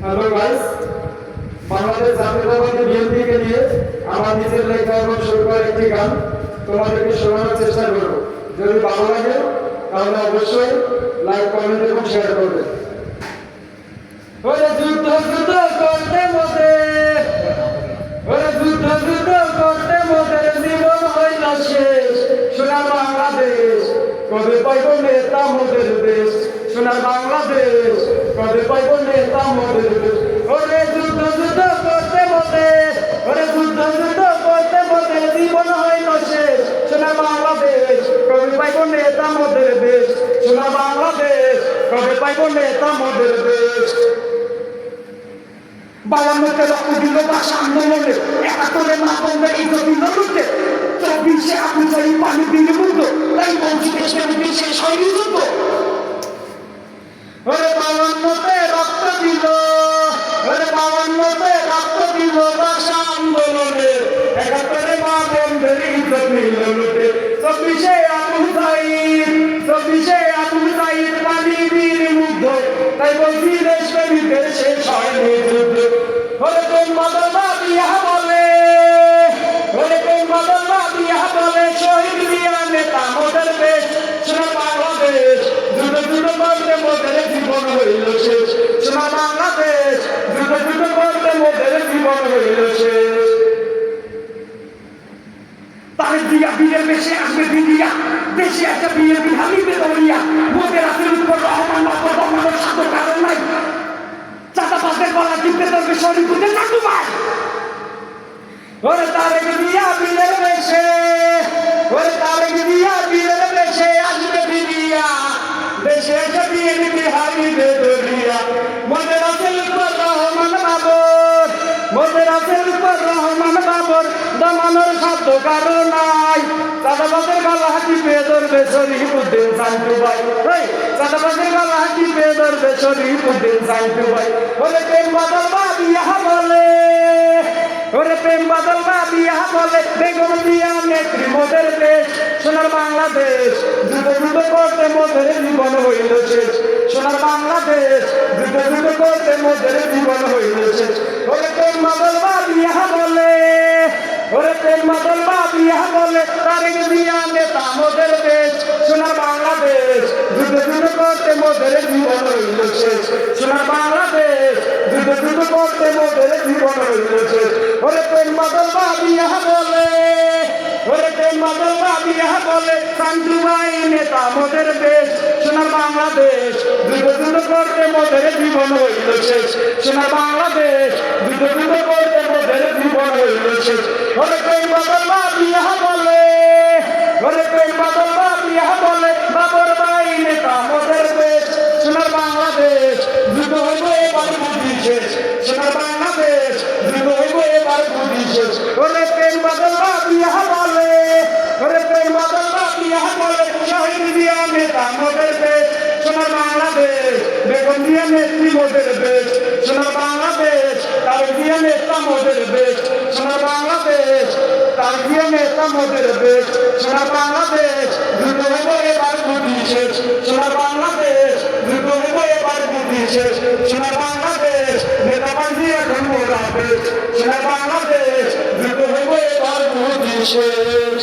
Hello guys, Bangladesh জাতীয়তাবাদী বিএনপিকে নিয়ে আমার নিজের লেখা এবং সুর করা একটি গান তোমাদেরকে শোনানোর চেষ্টা করব। যদি ভালো লাগে তাহলে অবশ্যই লাইক, কমেন্ট এবং শেয়ার করবে। ওরে যুদ্ধ যুদ্ধ করতে মোদের, ওরে যুদ্ধ যুদ্ধ করতে মোদের জীবন হইল শেষ। সোনার বাংলাদেশ কবে পাইব নেতা মোদের দেশ, সোনার বাংলাদেশ কবে পাইব নেতা মোদের দেশ। ওরে যুদ্ধ যুদ্ধ করতে মোদের, ওরে যুদ্ধ যুদ্ধ করতে মোদের জীবন হইল শেষ। সোনার বাংলাদেশ কবে পাইব নেতা মোদের দেশ, সোনার বাংলাদেশ কবে পাইব নেতা মোদের দেশ। 52 রক্ত দিল ভাষা আন্দোলনে, 71 মা বোনদের ইজ্জত দিল লুটে, 24 আপনি চাই পানি দিল মুগ্ধ, তাই বলছি দেশের দেশে শহীদ যুদ্ধ। ওরে 52 রক্ত দিল, ওরে 52 রক্ত দিল ভাষা আন্দোলনে, 71 মা বোনদের ইজ্জত দিল লুটে, 24 আবুল সাইদ পানি দিল মুগ্ধ, তাই বলছি দেশপ্রেমীদের শেষ হয়নি যুদ্ধ। ওরে কোন বদলা দিয়া বলে, ওরে কোন বদলা দিয়া বলে শহীদ দিয়া নেতা মোদের দেশ, সোনার বাংলাদেশ যুদ্ধ যুদ্ধ করতে মোদের জীবন হইল শেষ। সোনার বাংলাদেশ যুদ্ধ যুদ্ধ করতে মোদের জীবন হইল শেষ। তার দিয়া বীরের বেশে আসবে দিদিয়া, দেশে একটা বিয়ের বিহালিবে দরিয়া, মোদের আসের উপর রহমান বাবা রহমানের সাথে কারণ নাই, চাঁদাবাজের গলা টিপতে ধরবে শরীফুদ্দিন চাটু ভাই। ওরে তারেক দিয়া বীরের বেশে, ওরে তারেক দিয়া বীরের বেশে আসবে দিদিয়া, দেশে একটা বিয়ের বিহালিবে দরিয়া, মোদের আসের উপর রহমান বাবর, মোদের আসের উপর রহমান বাবর দমানোর সাধ্য কারো নাই, চাঁদাবাজের গলা টিপে ধরবে শরীফুদ্দিন চাটু ভাই। চাঁদাবাজের গলা টিপে ধরবে শরীফুদ্দিন চাটু ভাই। ওরে প্রেম বাদল বাবিয়া বলে, ওরে প্রেম বাদল বাবিয়া বলে বেগম জিয়া নেত্রী মোদের দেশ, সোনার বাংলাদেশ যুদ্ধ যুদ্ধ করতে মোদের জীবন হইল শেষ। সোনার বাংলাদেশ যুদ্ধ যুদ্ধ করতে মোদের জীবন হইল শেষ। ওরে প্রেম বাদল বাবিয়া বলে, ওরে প্রেম বাদল বাবিয়া বলে তারেক জিয়া নেতা মোদের দেশ, সোনার বাংলাদেশ যুদ্ধ যুদ্ধ করতে মোদের জীবন হইল শেষ। সোনার বাংলাদেশ যুদ্ধ যুদ্ধ করতে মোদের জীবন হইল শেষ। ওরে প্রেম বাদল বাবিয়া বলে, ওরে প্রেম বাদল বাবিয়া বলে চাটু ভাই নেতা মোদের দেশ, সোনার বাংলাদেশ যুদ্ধ যুদ্ধ করতে মোদের জীবন হইল শেষ। সোনার বাংলাদেশ যুদ্ধ যুদ্ধ করতে মোদের জীবন হইল শেষ। ওরে প্রেম বাদল বাবিয়া বলে, ওরে প্রেম বাদল বাবিয়া বলে বাবর ভাই নেতা মোদের দেশ, সোনার বাংলাদেশ যুদ্ধ হইব এবার বুদ্ধি শেষ। সোনার বাংলাদেশ যুদ্ধ হইব এবার বুদ্ধি শেষ। ওরে প্রেম বাদল বাবিয়া বলে, ওরে প্রেম বাদল বাবিয়া বলে শহীদ জিয়া নেতা মোদের দেশ, সোনার বাংলাদেশ বেগম জিয়া নেত্রী মোদের দেশ, সোনার বাংলাদেশ তারেক জিয়া নেতা মোদের দেশ, সোনার বাংলাদেশ তারেক জিয়া নেতা মোদের দেশ, সোনার বাংলাদেশ যুদ্ধ হইব এবার বুদ্ধি শেষ। সোনার বাংলাদেশ যুদ্ধ হইব এবার বুদ্ধি শেষ। সোনার বাংলাদেশ নেতা বাজি এখন মোরা দেশ, সোনার বাংলাদেশ যুদ্ধ হইব এবার বুদ্ধি শেষ।